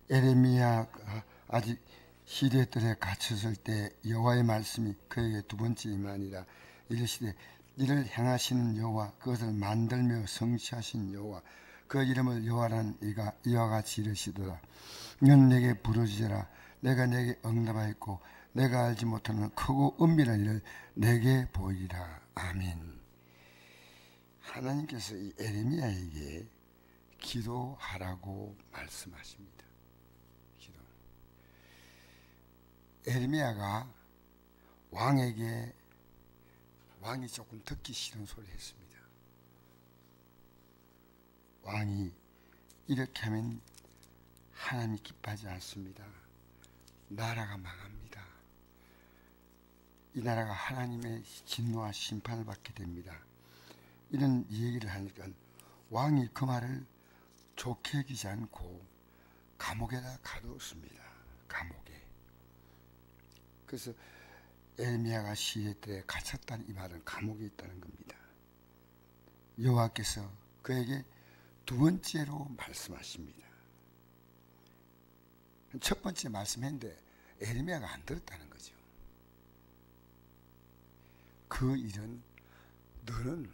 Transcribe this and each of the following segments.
에레미야가 아직 시대들에 갇혔을 때 여호와의 말씀이 그에게 두 번째 임하니라. 이르시되 이를 행하시는 여호와, 그것을 만들며 성취하신 여호와, 그 이름을 여호와라는 이가 이와 같이 이르시도다. 너는 내게 부르짖으라. 내가 내게 응답하였고 내가 알지 못하는 크고 은밀한 일을 내게 보이리라. 아멘. 하나님께서 이 에레미야에게 기도하라고 말씀하십니다. 기도. 에레미야가 왕이 조금 듣기 싫은 소리 했습니다. 왕이 이렇게 하면 하나님이 기뻐하지 않습니다. 나라가 망합니다. 이 나라가 하나님의 진노와 심판을 받게 됩니다. 이런 얘기를 하니까 왕이 그 말을 좋게 여기지 않고 감옥에다 가두었습니다. 감옥에. 그래서 에레미야가 시대에 갇혔다는 이 말은 감옥에 있다는 겁니다. 여호와께서 그에게 두 번째로 말씀하십니다. 첫 번째 말씀했는데 에레미야가 안 들었다는 거죠. 그 일은 너는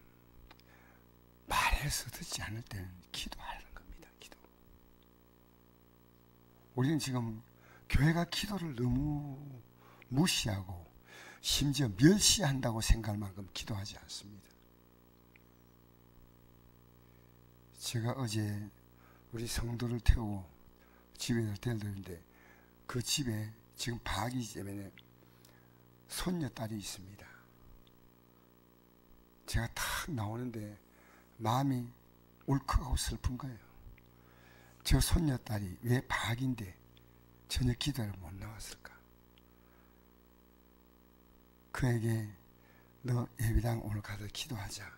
말해서 듣지 않을 때는 기도하라는 겁니다. 기도. 우리는 지금 교회가 기도를 너무 무시하고 심지어 멸시한다고 생각할 만큼 기도하지 않습니다. 제가 어제 우리 성도를 태우고 집에 데려드는데 그 집에 지금 방학이기 때문에 손녀딸이 있습니다. 제가 탁 나오는데 마음이 울컥하고 슬픈 거예요. 저 손녀딸이 왜 방학인데 저녁 기도를 못 나왔을까? 그에게 너 예배당 오늘 가서 기도하자.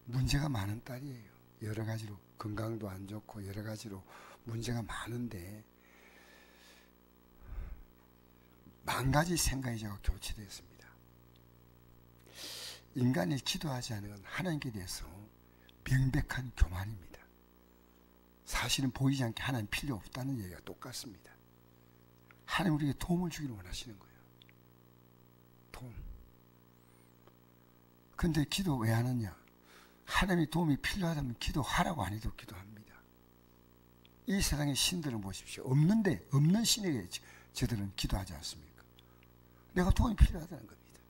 문제가 많은 딸이에요. 여러 가지로 건강도 안 좋고 여러 가지로 문제가 많은데 만 가지 생각이 제가 교체됐습니다. 인간이 기도하지 않은 건 하나님께 대해서 명백한 교만입니다. 사실은 보이지 않게 하나님 필요 없다는 얘기가 똑같습니다. 하나님 우리에게 도움을 주기를 원하시는 거예요. 도움. 근데 기도 왜 하느냐? 하나님의 도움이 필요하다면 기도하라고 안 해도 기도합니다. 이 세상의 신들을 보십시오. 없는 신에게 저들은 기도하지 않습니까? 내가 도움이 필요하다는 겁니다.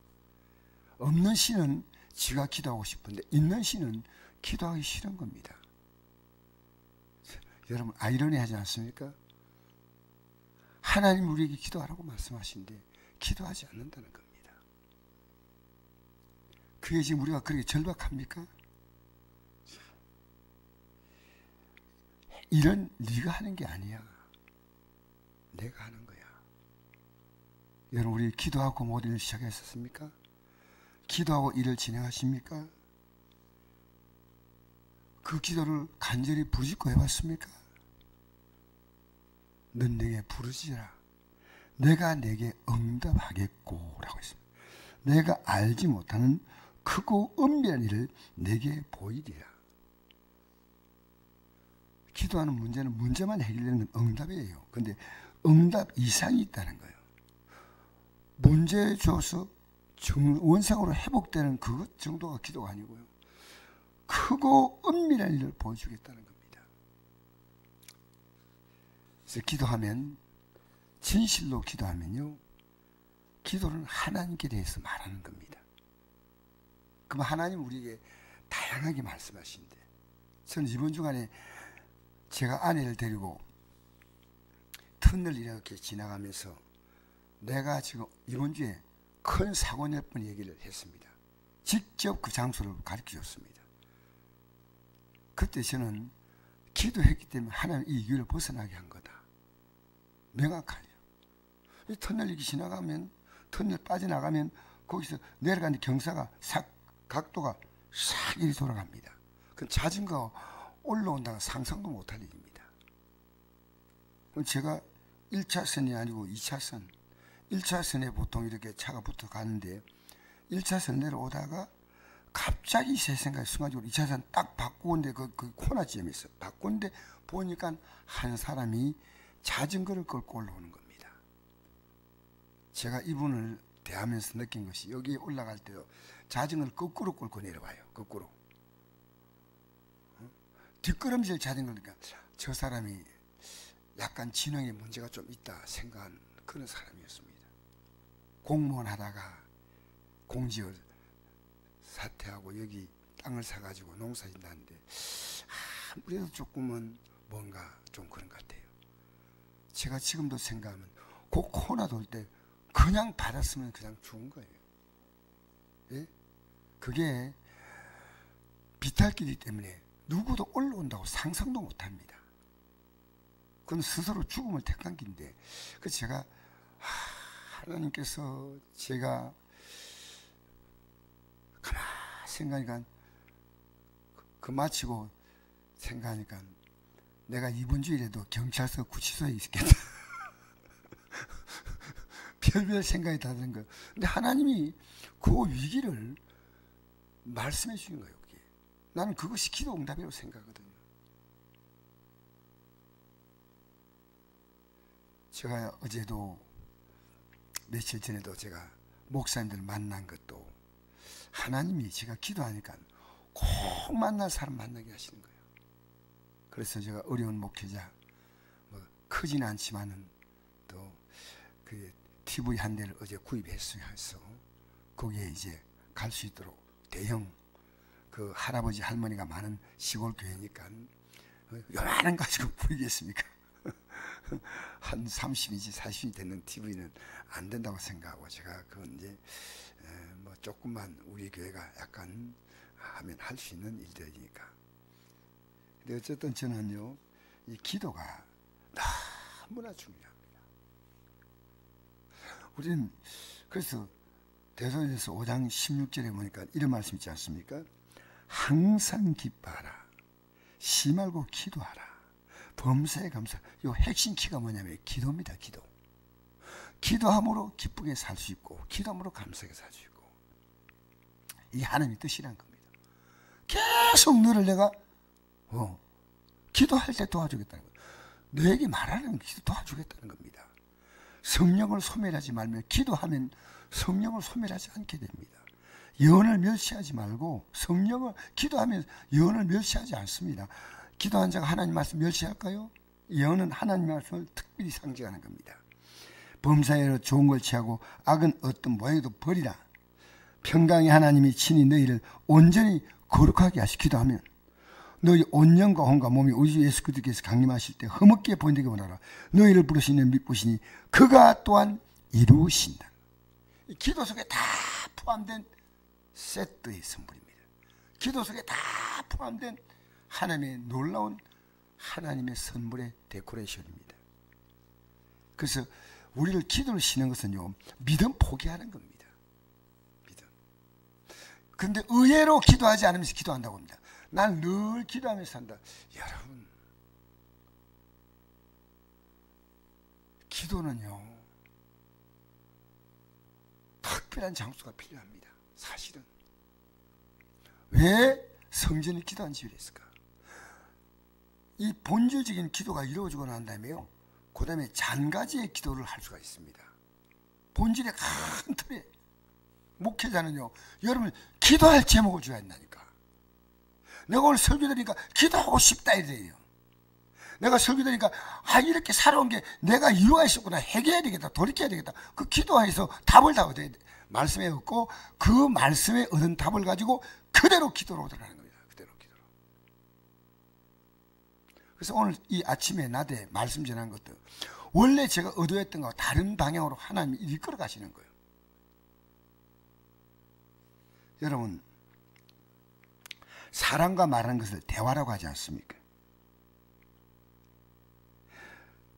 없는 신은 지가 기도하고 싶은데 있는 신은 기도하기 싫은 겁니다. 여러분 아이러니하지 않습니까? 하나님 우리에게 기도하라고 말씀하신데 기도하지 않는다는 겁니다. 그게 지금 우리가 그렇게 절박합니까? 일은 네가 하는 게 아니야. 내가 하는 거야. 여러분 우리 기도하고 모든 일을 시작했었습니까? 기도하고 일을 진행하십니까? 그 기도를 간절히 부르짖고 해봤습니까? 넌 내게 부르짖으라. 내가 내게 응답하겠고 라고 했습니다. 내가 알지 못하는 크고 은밀한 일을 내게 보이리라. 기도하는 문제는 문제만 해결되는 건 응답이에요. 근데 응답 이상이 있다는 거예요. 문제 줘서 원상으로 회복되는 그것 정도가 기도가 아니고요. 크고 은밀한 일을 보여주겠다는 겁니다. 그래서 기도하면, 진실로 기도하면요, 기도는 하나님께 대해서 말하는 겁니다. 그럼 하나님 우리에게 다양하게 말씀하시는데, 저는 이번 주간에 제가 아내를 데리고 터널 이렇게 지나가면서 내가 지금 이번 주에 큰 사고 낼 뻔 얘기를 했습니다. 직접 그 장소를 가르쳐 줬습니다. 그때 저는 기도했기 때문에 하나님 이 길을 벗어나게 한 거다. 명확하죠. 이 터널 이렇게 지나가면, 터널 빠져나가면 거기서 내려가는 경사가 각도가 싹 이리 돌아갑니다. 그 자전거 올라온다가 상상도 못할 일입니다. 제가 1차선이 아니고 2차선, 1차선에 보통 이렇게 차가 붙어 가는데 1차선 내려오다가 갑자기 제 생각에 순간적으로 2차선 딱 바꾸는데 그 코너쯤에 있어. 바꾸는데 보니까 한 사람이 자전거를 끌고 올라오는 겁니다. 제가 이분을 대하면서 느낀 것이 여기 올라갈 때도 자전거를 거꾸로 끌고 내려와요. 거꾸로. 뒷걸음질 자전거니까 저 사람이 약간 지능에 문제가 좀 있다 생각한 그런 사람이었습니다. 공무원 하다가 공지를 사퇴하고 여기 땅을 사가지고 농사 짓는데 아무래도 조금은 뭔가 좀 그런 것 같아요. 제가 지금도 생각하면 그 코로나 돌 때 그냥 받았으면 그냥 죽은 거예요. 예? 그게 비탈길이기 때문에 누구도 올라온다고 상상도 못합니다. 그건 스스로 죽음을 택한 길인데 그래서 제가 하나님께서 제가 가만히 생각하니까 그 마치고 생각하니까 내가 이번 주일에도 경찰서 구치소에 있겠다. 별별 생각이 다 드는 거예요. 근데 하나님이 그 위기를 말씀해 주신 거예요. 그게. 나는 그것이 기도 응답이라고 생각하거든요. 제가 어제도 며칠 전에도 제가 목사님들 만난 것도 하나님이 제가 기도하니까 꼭 만날 사람 만나게 하시는 거예요. 그래서 제가 어려운 목회자 뭐 크지는 않지만은 또 그 TV 한 대를 어제 구입했어요. 해서 거기에 이제 갈 수 있도록 대형 그 할아버지 할머니가 많은 시골 교회니까 요만한 가지고 부리겠습니까? 한 30인치 40인치 되는 TV는 안 된다고 생각하고 제가 그건 이제 뭐 조금만 우리 교회가 약간 하면 할 수 있는 일들이니까. 근데 어쨌든 저는요 이 기도가 너무나 중요합니다. 우리는 그래서 대소서에서 5장 16절에 보니까 이런 말씀 있지 않습니까? 항상 기뻐하라. 시 말고 기도하라. 범사에 감사. 요 핵심 키가 뭐냐면 기도입니다. 기도. 기도함으로 기쁘게 살 수 있고 기도함으로 감사하게 살 수 있고 이 하나님의 뜻이란 겁니다. 계속 너를 내가 기도할 때 도와주겠다는 거예요. 너에게 말하는 기도 도와주겠다는 겁니다. 성령을 소멸하지 말며 기도하면 성령을 소멸하지 않게 됩니다. 예언을 멸시하지 말고 성령을 기도하면 예언을 멸시하지 않습니다. 기도한 자가 하나님 말씀 멸시할까요? 예언은 하나님 말씀을 특별히 상징하는 겁니다. 범사에 좋은 걸 취하고 악은 어떤 모양에도 버리라. 평강의 하나님이 친히 너희를 온전히 거룩하게 하시 기도하면 너희 온 영과 혼과 몸이 우리 주 예수 그리스도께서 강림하실 때 흠없게 보인다기 원하라. 너희를 부르시는 믿으시니 그가 또한 이루신다. 이 기도 속에 다 포함된 세트의 선물입니다. 기도 속에 다 포함된 하나님의 놀라운 하나님의 선물의 데코레이션입니다. 그래서 우리를 기도를 쉬는 것은요 믿음 포기하는 겁니다. 믿음. 그런데 의외로 기도하지 않으면서 기도한다고 합니다. 난 늘 기도하면서 산다. 여러분 기도는요 특별한 장소가 필요합니다. 사실은 왜 성전을 기도한 집이 있을까? 이 본질적인 기도가 이루어지고 난 다음에요 그 다음에 잔가지의 기도를 할 수가 있습니다. 본질의 큰 틀에 목회자는요 여러분 기도할 제목을 줘야 한다니까. 내가 오늘 설교 드리니까 기도하고 싶다 이래요. 내가 설교 드리니까 이렇게 살아온 게 내가 이유가 있었구나. 해결해야 되겠다. 돌이켜야 되겠다. 그 기도해서 답을 다 얻어야 돼. 말씀에 얻고 그 말씀에 얻은 답을 가지고 그대로 기도로 들어가는 겁니다. 그대로 기도로. 그래서 오늘 이 아침에 낮에 말씀 전한 것도 원래 제가 얻어했던 것과 다른 방향으로 하나님이 이끌어 가시는 거예요. 여러분 사람과 말하는 것을 대화라고 하지 않습니까?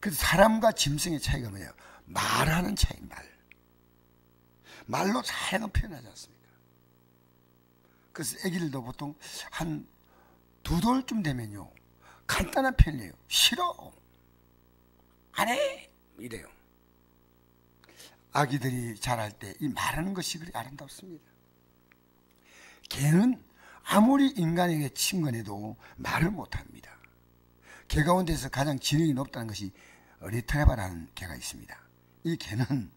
그래서 사람과 짐승의 차이가 뭐예요? 말하는 차이, 말로 다양한 표현하지 않습니까? 그래서 애기들도 보통 한 2돌쯤 되면요 간단한 표현이에요. 싫어, 안 해, 이래요. 아기들이 자랄 때 이 말하는 것이 그리 아름답습니다. 개는 아무리 인간에게 친근해도 말을 못합니다. 개 가운데서 가장 지능이 높다는 것이 리트레바라는 개가 있습니다. 이 개는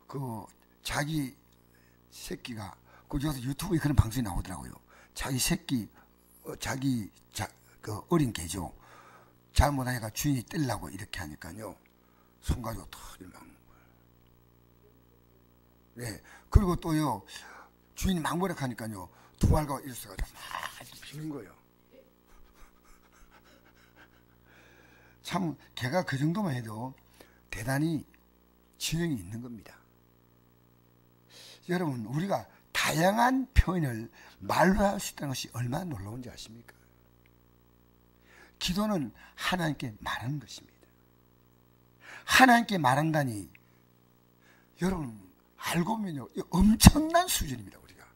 그 자기 새끼가 그저서 유튜브에 그런 방송이 나오더라고요. 자기 새끼 그 어린 개죠. 잘못하니까 주인이 떼려고 이렇게 하니까요. 손 가지고 탁 이렇게 막는 거예요. 네. 그리고 또요. 주인이 막무락하니까요. 두 발과 일어서가지고 막 비는 거예요. 참 개가 그 정도만 해도 대단히 지능이 있는 겁니다. 여러분 우리가 다양한 표현을 말로 할 수 있다는 것이 얼마나 놀라운지 아십니까? 기도는 하나님께 말하는 것입니다. 하나님께 말한다니 여러분 알고 보면요 엄청난 수준입니다. 우리가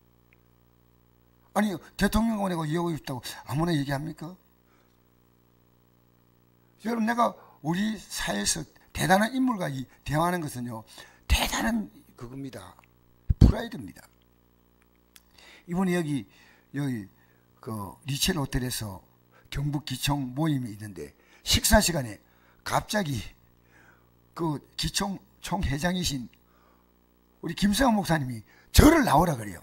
아니 대통령 보내고 이하고 싶다고 아무나 얘기합니까? 여러분 내가 우리 사회에서 대단한 인물과 대화하는 것은요 대단한 그겁니다. 프라이드입니다. 이번에 여기 그 리첼 호텔에서 경북 기총 모임이 있는데 식사 시간에 갑자기 그 기총 총회장이신 우리 김성환 목사님이 저를 나오라 그래요.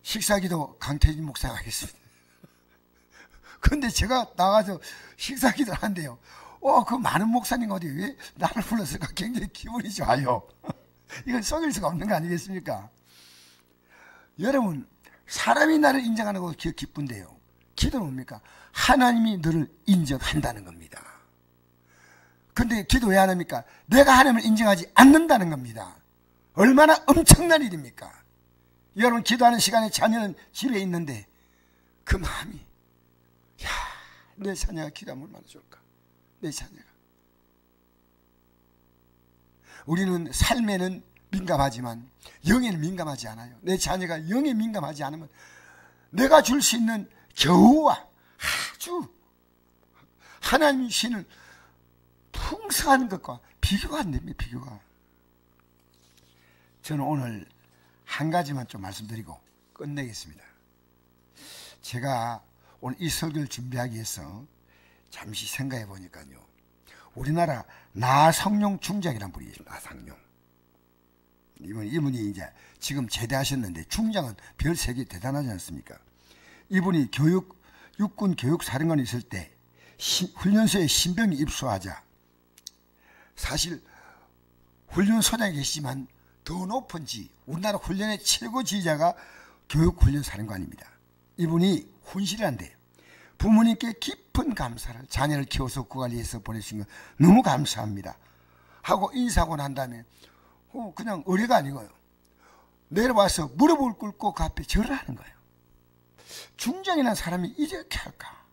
식사기도 강태진 목사가 하겠습니다. 근데 제가 나가서 식사기도를 한대요. 그 많은 목사님과 어디 왜 나를 불렀을까? 굉장히 기분이 좋아요. 이건 속일 수가 없는 거 아니겠습니까? 여러분 사람이 나를 인정하는 거 기쁜데요. 기도는 뭡니까? 하나님이 너를 인정한다는 겁니다. 근데 기도 왜 안 합니까? 내가 하나님을 인정하지 않는다는 겁니다. 얼마나 엄청난 일입니까? 여러분 기도하는 시간에 자녀는 집에 있는데 그 마음이 내 자녀가 기도하면 얼마나 좋을까? 내 자녀가 우리는 삶에는 민감하지만 영에는 민감하지 않아요. 내 자녀가 영에 민감하지 않으면 내가 줄 수 있는 겨우와 아주 하나님이 주시는 풍성한 것과 비교가 안 됩니다. 비교가. 저는 오늘 한 가지만 좀 말씀드리고 끝내겠습니다. 제가 오늘 이 설교를 준비하기 위해서 잠시 생각해 보니까요. 우리나라 나성룡 중장이라는 분이 있습니다. 나성룡. 이분이 이제 지금 제대하셨는데 중장은 별 3개 대단하지 않습니까? 이분이 육군 교육사령관이 있을 때 훈련소에 신병이 입소하자 사실 훈련소장에 계시지만 더 높은지 우리나라 훈련의 최고 지휘자가 교육훈련사령관입니다. 이분이 훈시한데 부모님께 깊은 감사를 자녀를 키워서 구관리해서 보내주신 거 너무 감사합니다 하고 인사하고 난 다음에 그냥 의뢰가 아니고요. 내려와서 무릎을 꿇고 그 앞에 절을 하는 거예요. 중장이라는 사람이 이렇게 할까?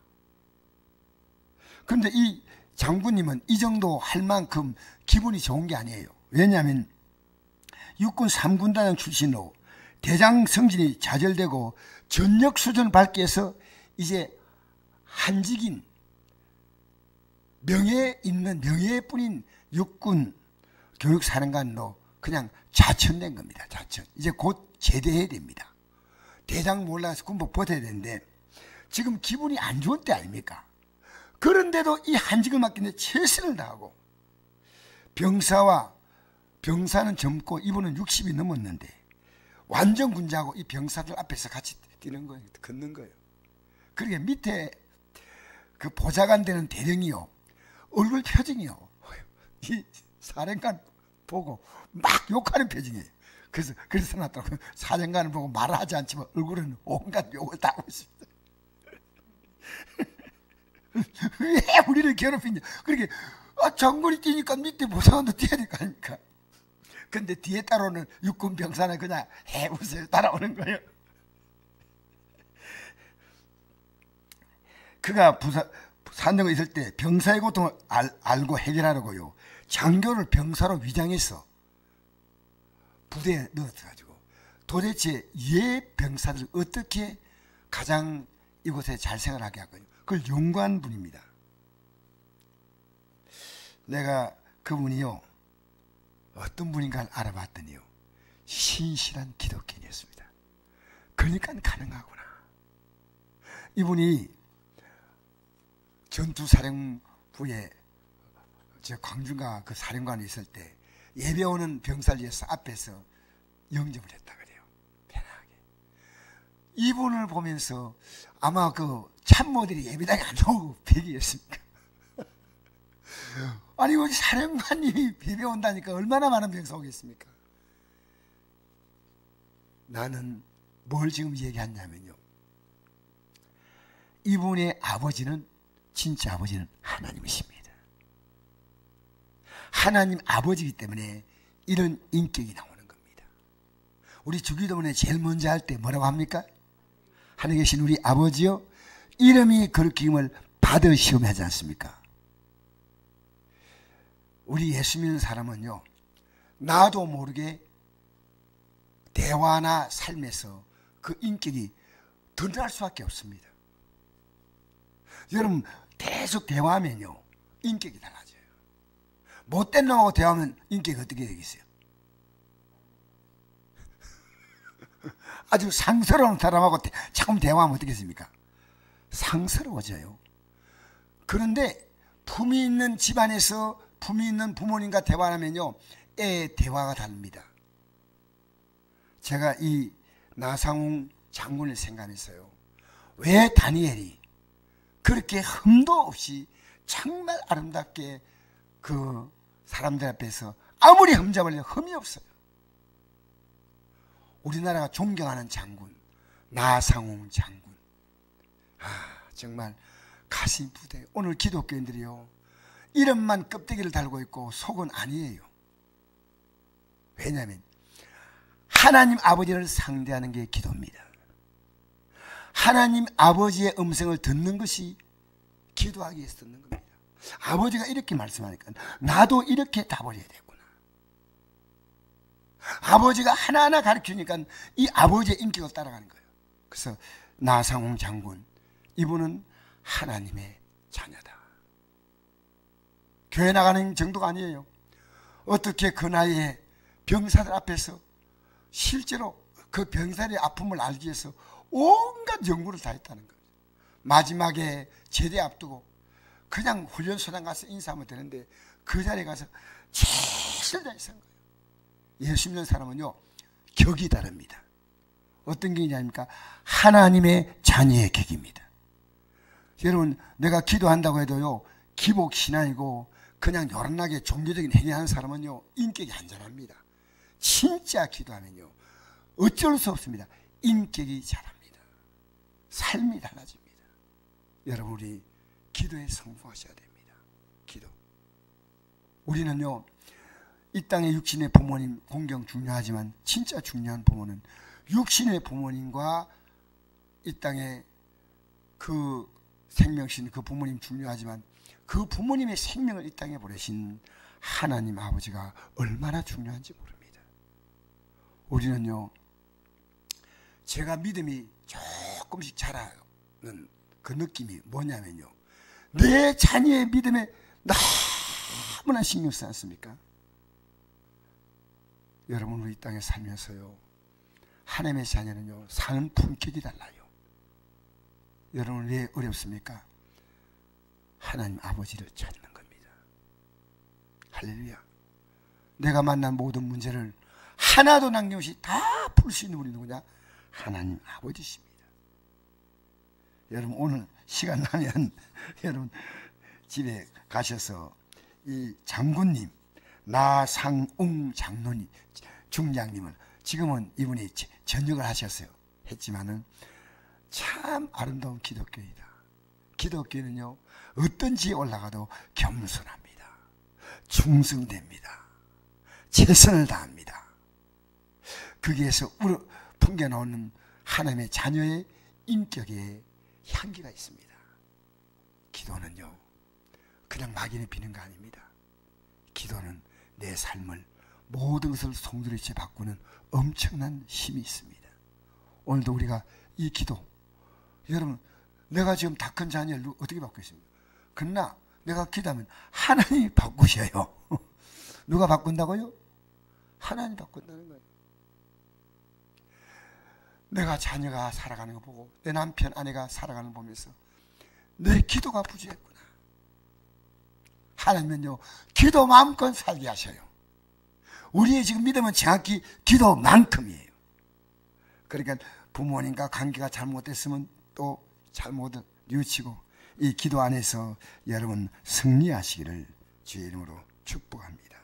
그런데 이 장군님은 이 정도 할 만큼 기분이 좋은 게 아니에요. 왜냐하면 육군 3군단장 출신으로 대장 승진이 좌절되고 전역 수준을 밟기 위해서 이제 한직인 명예에 있는 명예뿐인 육군 교육사령관으로 그냥 자천된 겁니다. 자천. 이제 곧 제대해야 됩니다. 대장 몰라서 군복 버텨야 되는데 지금 기분이 안 좋을 때 아닙니까? 그런데도 이 한직을 맡기는데 최선을 다하고 병사는 젊고 이분은 60이 넘었는데 완전 군자하고 이 병사들 앞에서 같이 뛰는 거예요. 걷는 거예요. 그러게 밑에 그 보좌관 되는 대령이요. 얼굴 표정이요. 이 사령관 보고 막 욕하는 표정이에요. 그래서 나더라고요. 사령관을 보고 말을 하지 않지만 얼굴은 온갖 욕을 다 하고 있습니다. 왜 우리를 괴롭히냐. 그렇게 장군이 뛰니까 밑에 보좌관도 뛰어야 될 거 아닙니까? 근데 뒤에 따라오는 육군 병사는 그냥 웃어요. 따라오는 거예요. 그가 산정에 있을 때 병사의 고통을 알고 해결하려고요. 장교를 병사로 위장해서 부대에 넣어가지고 도대체 얘 병사들 어떻게 가장 이곳에 잘 생활하게 할 거냐. 그걸 연구한 분입니다. 내가 그분이요. 어떤 분인가 알아봤더니요. 신실한 기독교인이었습니다. 그러니까 가능하구나. 이분이 전투사령부에 저 광주가 그 사령관에 있을 때 예배 오는 병살리에서 앞에서 영접을 했다 그래요. 편하게. 이분을 보면서 아마 그 참모들이 예배당에 안 나오고 배기였습니까? 아니 우리 사령관님이 예배 온다니까 얼마나 많은 병사 오겠습니까? 나는 뭘 지금 얘기하냐면요, 이분의 아버지는, 진짜 아버지는 하나님이십니다. 하나님 아버지이기 때문에 이런 인격이 나오는 겁니다. 우리 주기도문에 제일 먼저 할 때 뭐라고 합니까? 하늘에 계신 우리 아버지요, 이름이 거룩힘을 받으시오며 하지 않습니까? 우리 예수 믿는 사람은요, 나도 모르게 대화나 삶에서 그 인격이 드러날 수밖에 없습니다. 여러분 계속 대화하면요 인격이 달라져요. 못된 놈하고 대화하면 인격이 어떻게 되겠어요? 아주 상스러운 사람하고 자꾸 대화하면 어떻겠습니까? 상스러워져요. 그런데 품이 있는 집안에서 품이 있는 부모님과 대화하면요 애의 대화가 다릅니다. 제가 이 나상웅 장군을 생각했어요. 왜 다니엘이 그렇게 흠도 없이 정말 아름답게 그 사람들 앞에서 아무리 흠잡으려 흠이 없어요. 우리나라가 존경하는 장군 나상웅 장군, 정말 가슴이 부대요. 오늘 기독교인들이요 이름만 껍데기를 달고 있고 속은 아니에요. 왜냐하면 하나님 아버지를 상대하는 게 기도입니다. 하나님 아버지의 음성을 듣는 것이 기도하기 위해서 듣는 겁니다. 아버지가 이렇게 말씀하니까 나도 이렇게 답을 해야 되구나. 아버지가 하나하나 가르치니까 이 아버지의 인격을 따라가는 거예요. 그래서 나상홍 장군, 이분은 하나님의 자녀다. 교회 나가는 정도가 아니에요. 어떻게 그 나이에 병사들 앞에서 실제로 그 병사의 아픔을 알기 위해서 온갖 연구를 다 했다는 거예요. 마지막에 제대 앞두고 그냥 훈련소장 가서 인사하면 되는데 그 자리에 가서 최선을 다해서 한 거예요. 예수 믿는 사람은요 격이 다릅니다. 어떤 격이냐니까 하나님의 자녀의 격입니다. 여러분 내가 기도한다고 해도요 기복신앙이고 그냥 요란하게 종교적인 행위하는 사람은요 인격이 안전합니다. 진짜 기도하면요 어쩔 수 없습니다. 인격이 자랍니다. 삶이 달라집니다. 여러분 우리 기도에 성공하셔야 됩니다. 기도. 우리는요 이 땅의 육신의 부모님 공경 중요하지만 진짜 중요한 부모는 육신의 부모님과 이 땅의 그 생명신 그 부모님 중요하지만 그 부모님의 생명을 이 땅에 보내신 하나님 아버지가 얼마나 중요한지 모릅니다. 우리는요 제가 믿음이 조금씩 자라는 그 느낌이 뭐냐면요 내 자녀의 믿음에 너무나 신경 쓰지 않습니까? 여러분 우리 이 땅에 살면서요 하나님의 자녀는요 사는 품격이 달라요. 여러분 왜 어렵습니까? 하나님 아버지를 찾는 겁니다. 할렐루야. 내가 만난 모든 문제를 하나도 남김없이 다 풀 수 있는 분이 누구냐? 하나님 아버지십니다. 여러분 오늘 시간 나면 여러분 집에 가셔서 이 장군님 나상웅 장로님 중장님을 지금은 이분이 전역을 하셨어요. 했지만은 참 아름다운 기독교이다. 기독교는요 어떤 지에 올라가도 겸손합니다. 충성됩니다. 최선을 다합니다. 거기에서 풍겨나오는 하나님의 자녀의 인격에 향기가 있습니다. 기도는요 그냥 막연히 비는 거 아닙니다. 기도는 내 삶을 모든 것을 송두리째 바꾸는 엄청난 힘이 있습니다. 오늘도 우리가 이 기도, 여러분 내가 지금 다 큰 자녀를 어떻게 바꾸겠습니까? 그러나 내가 기도하면 하나님이 바꾸셔요. 누가 바꾼다고요? 하나님이 바꾼다는 거예요. 내가 자녀가 살아가는 거 보고 내 남편 아내가 살아가는 거 보면서 내 기도가 부족했구나. 하나님은요 기도 마음껏 살게 하셔요. 우리의 지금 믿음은 정확히 기도만큼이에요. 그러니까 부모님과 관계가 잘못됐으면 또 잘못 뉘우치고 이 기도 안에서 여러분 승리하시기를 주의 이름으로 축복합니다.